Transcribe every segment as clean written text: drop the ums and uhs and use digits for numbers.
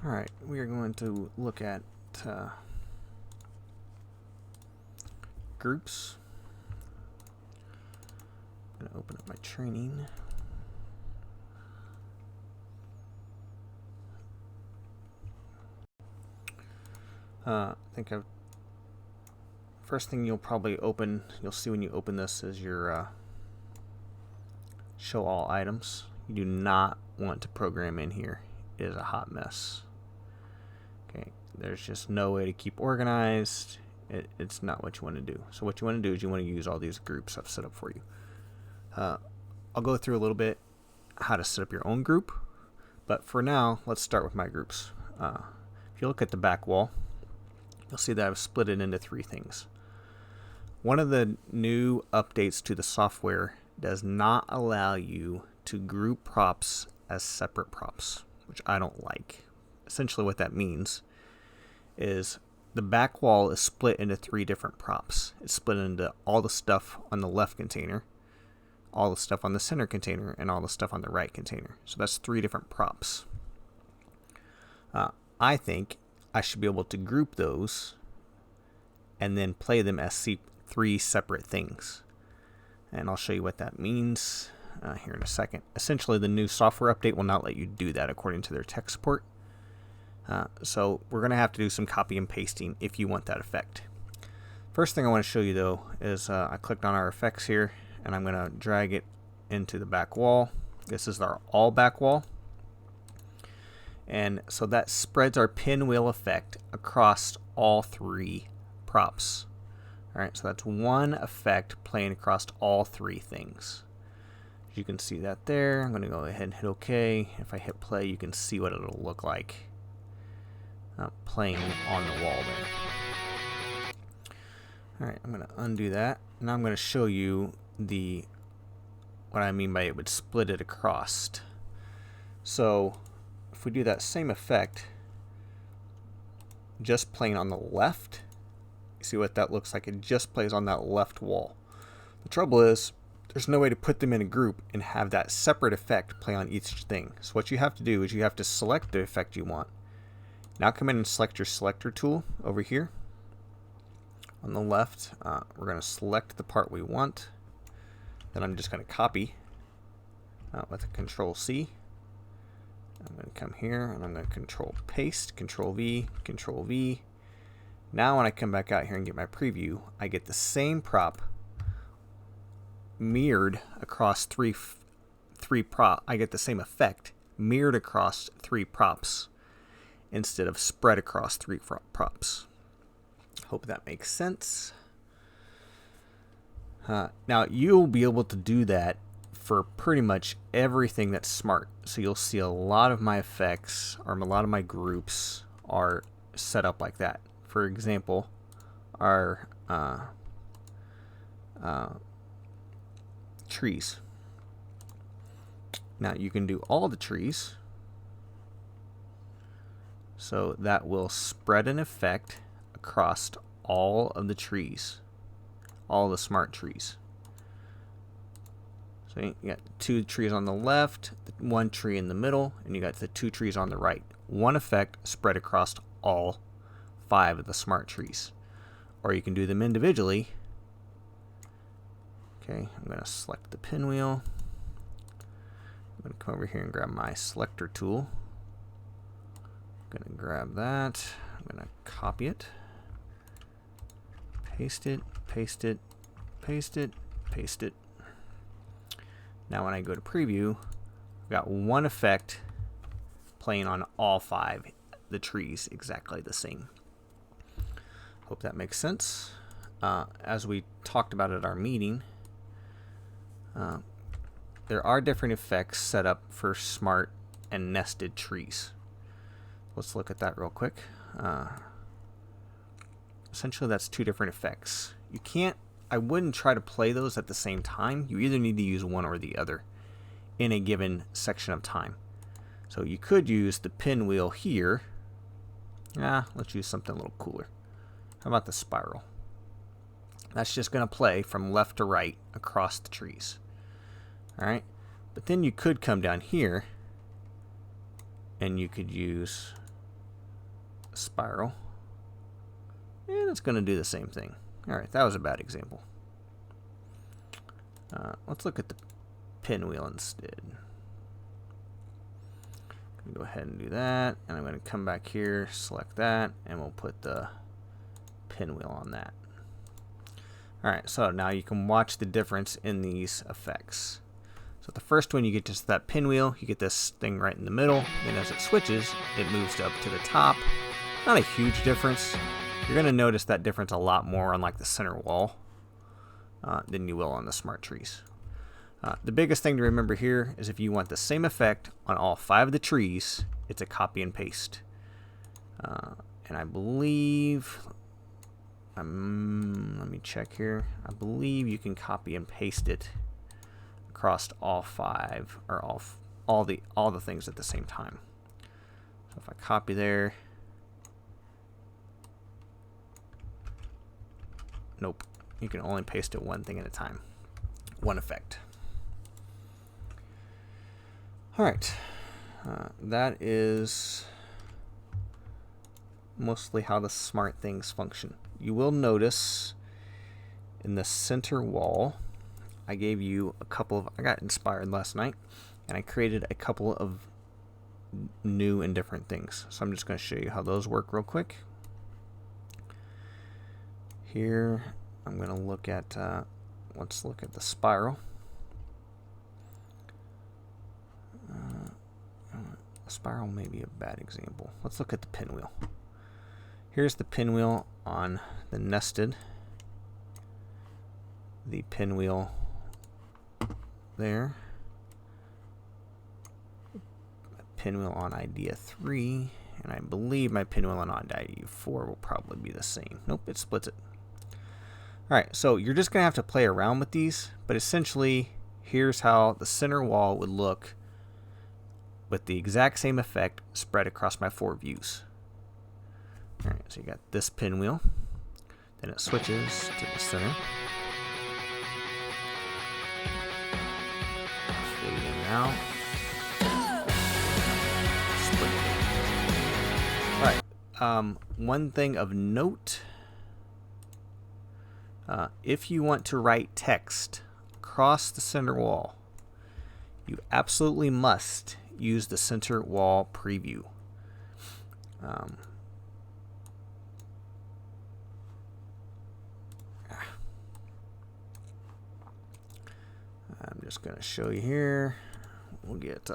Alright, we are going to look at groups. I'm going to open up my training. I think first thing you'll see when you open this is your show all items. You do not want to program in here. It is a hot mess. Okay, there's just no way to keep organized. It's not what you want to do. So what you want to do is you want to use all these groups I've set up for you. I'll go through a little bit how to set up your own group, but for now, let's start with my groups. If you look at the back wall, you'll see that I've split it into 3 things. One of the new updates to the software does not allow you to group props as separate props, which I don't like. Essentially what that means is the back wall is split into 3 different props. It's split into all the stuff on the left container, all the stuff on the center container, and all the stuff on the right container. So that's 3 different props. I think I should be able to group those and then play them as 3 separate things. And I'll show you what that means here in a second. Essentially, the new software update will not let you do that according to their tech support. So we're going to have to do some copy and pasting if you want that effect. First thing I want to show you though is I clicked on our effects here and I'm going to drag it into the back wall. This is our all back wall. And so that spreads our pinwheel effect across all 3 props. Alright, so that's one effect playing across all 3 things. As you can see that there, I'm going to go ahead and hit OK. If I hit play, you can see what it'll look like playing on the wall there. Alright, I'm going to undo that. Now I'm going to show you what I mean by it would split it across. So if we do that same effect, just playing on the left, you see what that looks like? It just plays on that left wall. The trouble is, there's no way to put them in a group and have that separate effect play on each thing. So what you have to do is you have to select the effect you want. Now come in and select your selector tool over here. On the left, we're going to select the part we want. Then I'm just going to copy with a Control C. I'm going to come here and I'm going to Control Paste, Control V, Control V. Now when I come back out here and get my preview, I get the same prop mirrored across three prop. I get the same effect mirrored across 3 props instead of spread across 3 props. Hope that makes sense. Now you'll be able to do that for pretty much everything that's smart. So you'll see a lot of my effects or a lot of my groups are set up like that. For example, our trees. Now you can do all the trees. So that will spread an effect across all of the trees, all the smart trees. So you got 2 trees on the left, 1 tree in the middle, and you got the 2 trees on the right. One effect spread across all 5 of the smart trees. Or you can do them individually. Okay, I'm going to select the pinwheel. I'm going to come over here and grab my selector tool. I'm going to grab that. I'm going to copy it. Paste it, paste it, paste it, paste it. Now when I go to preview, I've got one effect playing on all 5 the trees exactly the same. Hope that makes sense. As we talked about at our meeting, there are different effects set up for smart and nested trees. Let's look at that real quick. Essentially that's 2 different effects. I wouldn't try to play those at the same time. You either need to use one or the other in a given section of time. So you could use the pinwheel here. Let's use something a little cooler. How about the spiral? That's just going to play from left to right across the trees. Alright, but then you could come down here and you could use spiral. And it's going to do the same thing. Alright, that was a bad example. Let's look at the pinwheel instead. I'm going to go ahead and do that. And I'm going to come back here, select that, and we'll put the pinwheel on that. Alright, so now you can watch the difference in these effects. So the first one, you get just that pinwheel, you get this thing right in the middle, then as it switches, it moves up to the top. Not a huge difference. You're going to notice that difference a lot more on like the center wall than you will on the smart trees. The biggest thing to remember here is if you want the same effect on all 5 of the trees, it's a copy and paste. And I believe, let me check here. I believe you can copy and paste it across all 5 or all the things at the same time. So if I copy there, nope, you can only paste it one thing at a time, one effect. All right, that is mostly how the smart things function. You will notice in the center wall, I gave you a couple of, I got inspired last night, and I created a couple of new and different things. So I'm just going to show you how those work real quick. Here, I'm going to look at, let's look at the spiral. Spiral may be a bad example. Let's look at the pinwheel. Here's the pinwheel on the nested. The pinwheel there. Pinwheel on idea 3. And I believe my pinwheel on idea 4 will probably be the same. Nope, it splits it. Alright, so you're just going to have to play around with these. But essentially, here's how the center wall would look with the exact same effect spread across my 4 views. Alright, so you got this pinwheel. Then it switches to the center. Fade in and out. Split it. Alright, one thing of note. If you want to write text across the center wall, you absolutely must use the center wall preview. I'm just going to show you here. We'll get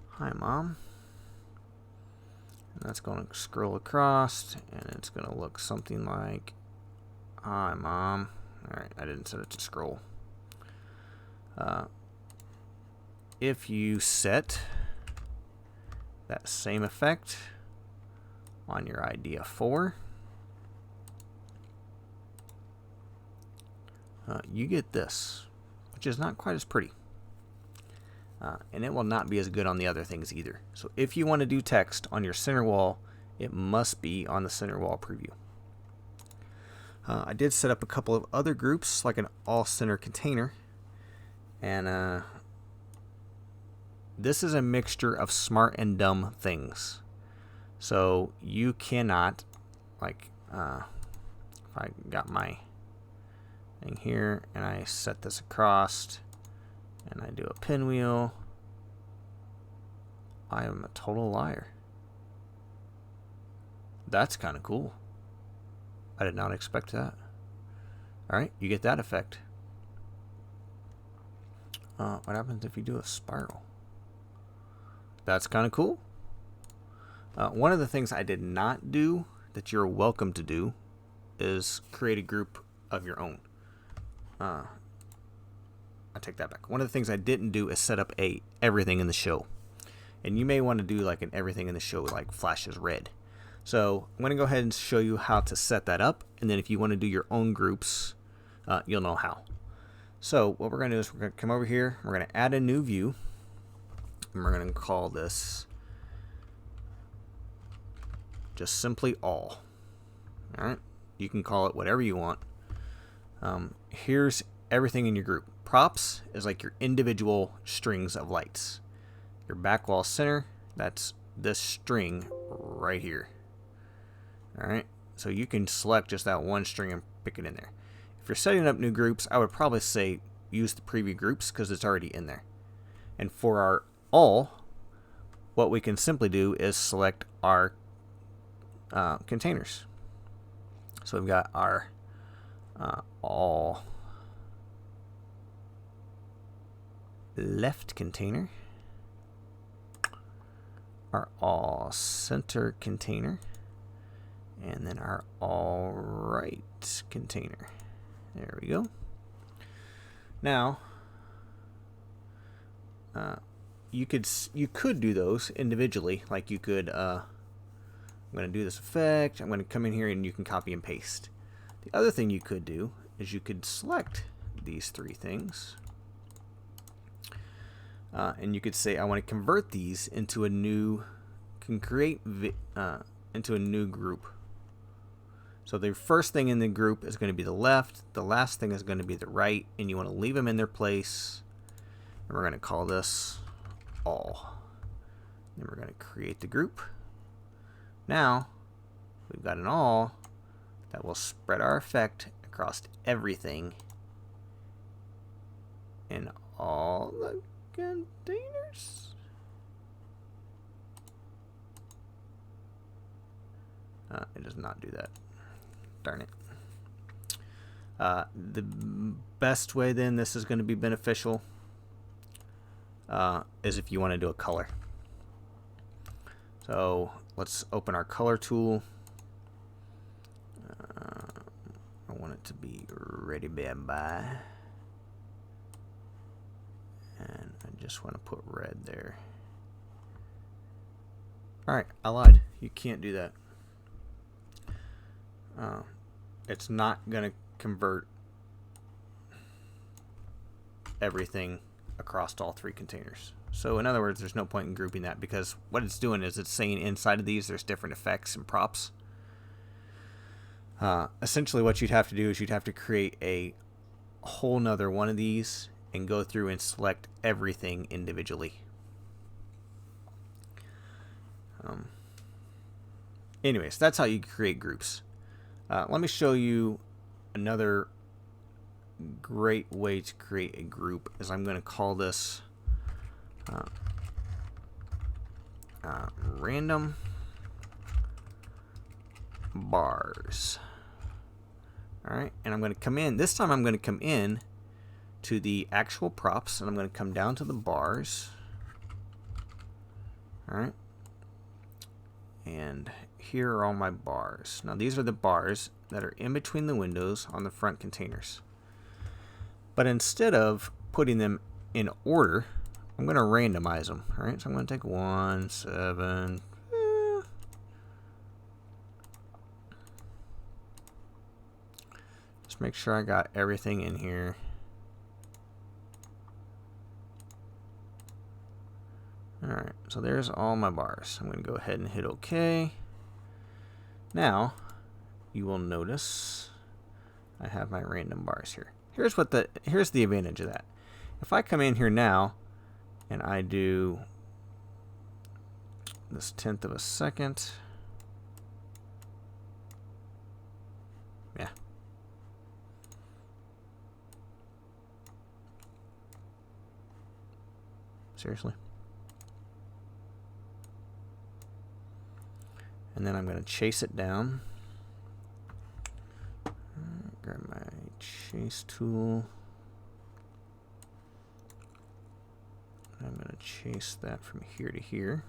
hi mom, and that's going to scroll across, and it's going to look something like hi mom. Alright, I didn't set it to scroll. If you set that same effect on your idea 4, you get this, which is not quite as pretty. And it will not be as good on the other things either. So if you want to do text on your center wall, it must be on the center wall preview. I did set up a couple of other groups, like an all center container, and this is a mixture of smart and dumb things. So you cannot, like, if I got my thing here and I set this across and I do a pinwheel, I am a total liar. That's kind of cool. I did not expect that. Alright, you get that effect. What happens if you do a spiral? That's kind of cool. One of the things I did not do that you're welcome to do is create a group of your own. I take that back. One of the things I didn't do is set up a everything in the show. And you may want to do like an everything in the show like flashes red. So I'm going to go ahead and show you how to set that up. And then if you want to do your own groups, you'll know how. So what we're going to do is we're going to come over here. We're going to add a new view. And we're going to call this just simply all. Alright, you can call it whatever you want. Here's everything in your group. Props is like your individual strings of lights. Your back wall center, that's this string right here. All right, so you can select just that one string and pick it in there. If you're setting up new groups, I would probably say use the preview groups because it's already in there. And for our all, what we can simply do is select our containers. So we've got our all left container, our all center container, and then our all right container. There we go. Now, you could do those individually. Like you could, I'm going to do this effect. I'm going to come in here and you can copy and paste. The other thing you could do is you could select these three things, and you could say I want to convert these into a new, into a new group. So the first thing in the group is going to be the left, the last thing is going to be the right, and you want to leave them in their place. And we're going to call this all. Then we're going to create the group. Now we've got an all that will spread our effect across everything in all the containers. It does not do that. Darn it. The best way then this is going to be beneficial is if you want to do a color. So let's open our color tool. I want it to be ready by, and I just want to put red there. Alright, I lied. You can't do that. It's not going to convert everything across all three containers. So in other words, there's no point in grouping that, because what it's doing is it's saying inside of these there's different effects and props. Essentially what you'd have to do is you'd have to create a whole nother one of these and go through and select everything individually. Anyways, that's how you create groups. Let me show you another great way to create a group. Is I'm going to call this random bars. Alright, and I'm going to come in. This time I'm going to come in to the actual props, and I'm going to come down to the bars. Alright, and here are all my bars. Now these are the bars that are in between the windows on the front containers. But instead of putting them in order, I'm going to randomize them. Alright, so I'm going to take 1, 7. Just make sure I got everything in here. Alright, so there's all my bars. I'm going to go ahead and hit OK. Now, you will notice I have my random bars here. Here's the advantage of that. If I come in here now and I do this 1/10 of a second, yeah. Seriously? And then I'm going to chase it down. Grab my chase tool. I'm going to chase that from here to here.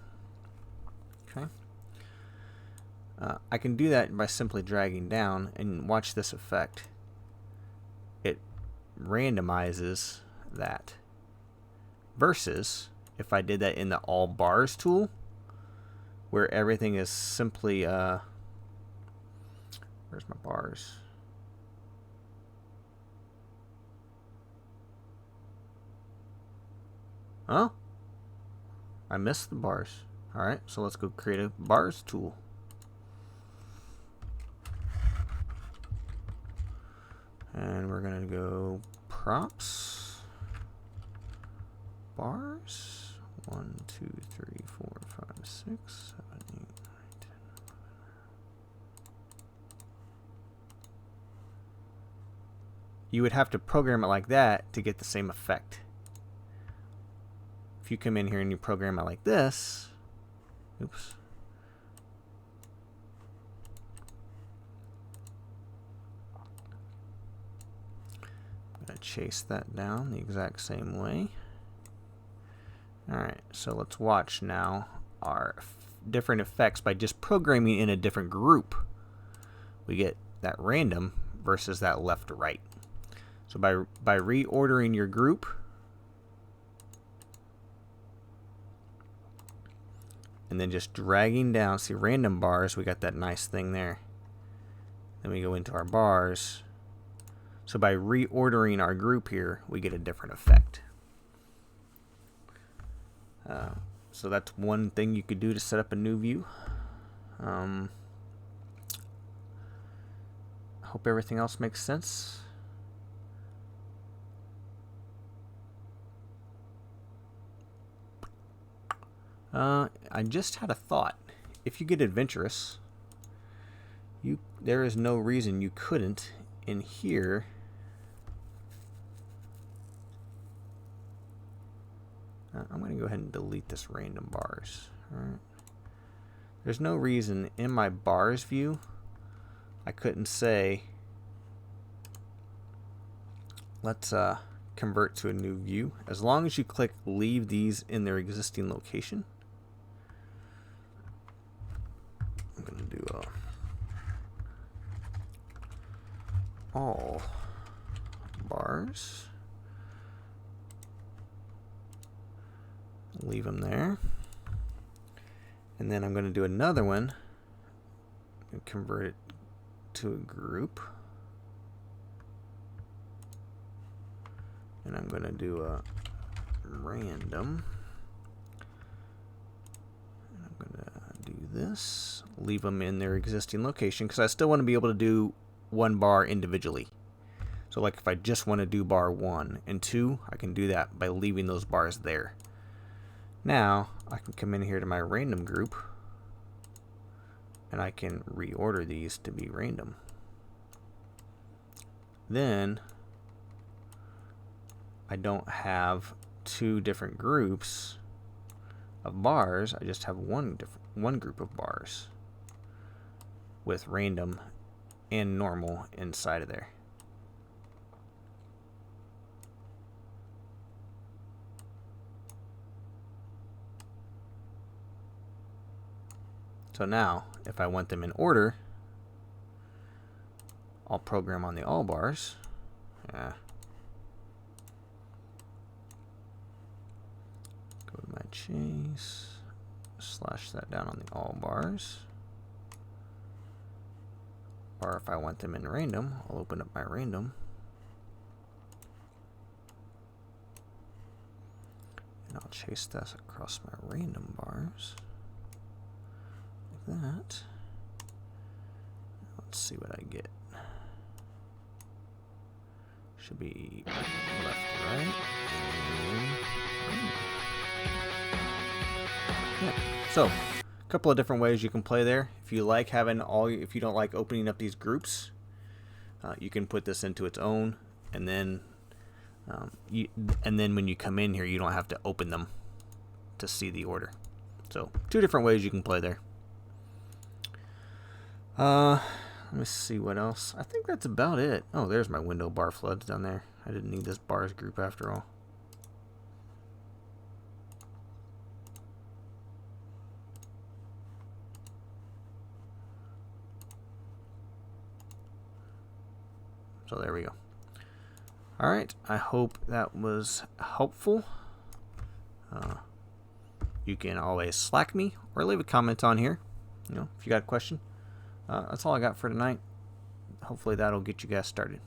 Okay. I can do that by simply dragging down, and watch this effect. It randomizes that. Versus if I did that in the all bars tool, where everything is simply, where's my bars? Huh? I missed the bars. Alright, so let's go create a bars tool. And we're going to go props, bars, 1, 2, 3, 4, 5, 6, 7, you would have to program it like that to get the same effect. If you come in here and you program it like this, oops. I'm going to chase that down the exact same way. Alright, so let's watch now our different effects by just programming in a different group. We get that random versus that left to right. So by reordering your group, and then just dragging down, see random bars, we got that nice thing there. Then we go into our bars. So by reordering our group here, we get a different effect. So that's one thing you could do to set up a new view. I hope everything else makes sense. I just had a thought. If you get adventurous, there is no reason you couldn't in here I'm going to go ahead and delete this random bars. All right. There's no reason in my bars view I couldn't say let's convert to a new view. As long as you click leave these in their existing location. I'm going to do all bars. Leave them there. And then I'm going to do another one and convert it to a group. And I'm going to do a random. And I'm going to do this. Leave them in their existing location because I still want to be able to do one bar individually. So like if I just want to do bar 1 and 2, I can do that by leaving those bars there. Now, I can come in here to my random group, and I can reorder these to be random. Then, I don't have two different groups of bars. I just have one group of bars with random and normal inside of there. So now, if I want them in order, I'll program on the all bars. Go to my chase, slash that down on the all bars. Or if I want them in random, I'll open up my random. And I'll chase this across my random bars. That. Let's see what I get. Should be left, right, and yeah. So, a couple of different ways you can play there. If you like having if you don't like opening up these groups, you can put this into its own, and then when you come in here, you don't have to open them to see the order. So, two different ways you can play there. Let me see what else. I think that's about it. Oh, there's my window bar floods down there. I didn't need this bars group after all. So there we go. All right. I hope that was helpful. You can always Slack me or leave a comment on here. If you got a question. That's all I got for tonight. Hopefully that'll get you guys started.